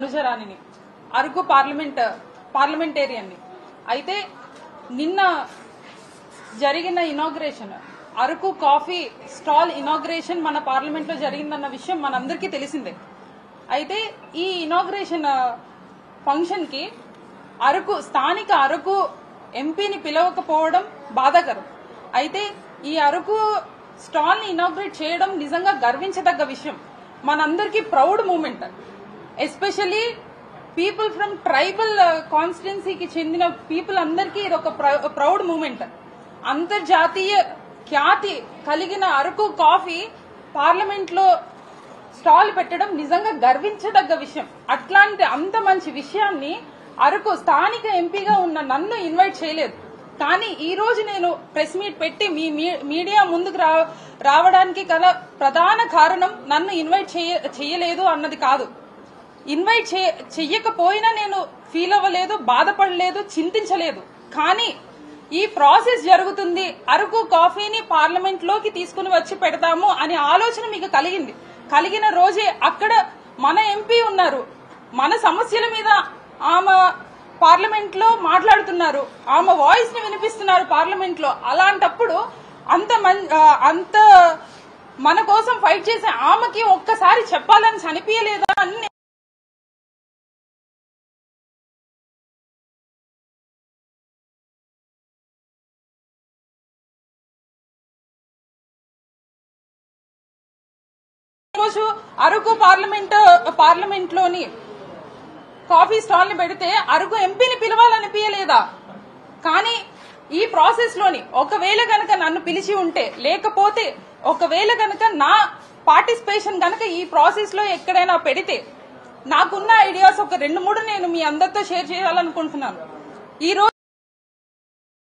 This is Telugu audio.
అనుజరాణిని అరకు పార్లమెంటేరియన్ని అయితే నిన్న జరిగిన inauguration Araku coffee stall inauguration మన పార్లమెంట్ లో జరిగిందన్న విషయం మనందరికీ తెలిసిందే. అయితే ఈ ఇనాగ్రేషన్ ఫంక్షన్ కి స్థానిక అరకు ఎంపీని పిలవకపోవడం బాధాకరం. అయితే ఈ అరకు స్టాల్ ని ఇనాగ్రేట్ చేయడం నిజంగా గర్వించదగ్గ విషయం. మనందరికీ proud moment. Especially people from tribal కాన్స్టిట్యున్సీకి చెందిన పీపుల్ అందరికీ ఇది ఒక ప్రౌడ్ మూమెంట్. అంతర్జాతీయ ఖ్యాతి కలిగిన అరకు కాఫీ పార్లమెంట్ లో స్టాల్ పెట్టడం నిజంగా గర్వించదగ్గ విషయం. అట్లాంటి అంత మంచి విషయాన్ని అరకు స్థానిక ఎంపీగా ఉన్న నన్ను ఇన్వైట్ చేయలేదు. కానీ ఈ రోజు నేను ప్రెస్ మీట్ పెట్టి మీ మీడియా ముందుకు రావడానికి గల ప్రధాన కారణం నన్ను ఇన్వైట్ చేయలేదు అన్నది కాదు. ఇన్వైట్ చెయ్యకపోయినా నేను ఫీల్ అవ్వలేదు, బాధపడలేదు, చింతించలేదు. కానీ ఈ ప్రాసెస్ జరుగుతుంది, అరకు కాఫీని పార్లమెంట్ లోకి తీసుకుని వచ్చి పెడతాము అనే ఆలోచన మీకు కలిగిన రోజే అక్కడ మన ఎంపీ ఉన్నారు, మన సమస్యల మీద ఆమె పార్లమెంట్ లో మాట్లాడుతున్నారు, ఆమె వాయిస్ ని వినిపిస్తున్నారు పార్లమెంట్ లో. అలాంటప్పుడు అంత మన కోసం ఫైట్ చేసే ఆమెకి ఒక్కసారి చెప్పాలని చనిపోయలేదా అని రోజు అరకు పార్లమెంట్ లోని కాఫీ స్టాల్ ని పెడితే అరకు ఎంపీని పిలవాలనిపించలేదా? కానీ ఈ ప్రాసెస్ లోని ఒకవేళ గనక నన్ను పిలిచి ఉంటే, లేకపోతే ఒకవేళ గనక నా పార్టిసిపేషన్ గనక ఈ ప్రాసెస్ లో ఎక్కడైనా పెడితే, నాకున్న ఐడియాస్ ఒక 2-3 నేను మీ అందరితో షేర్ చేయాలనుకుంటున్నాను. ఈ రోజు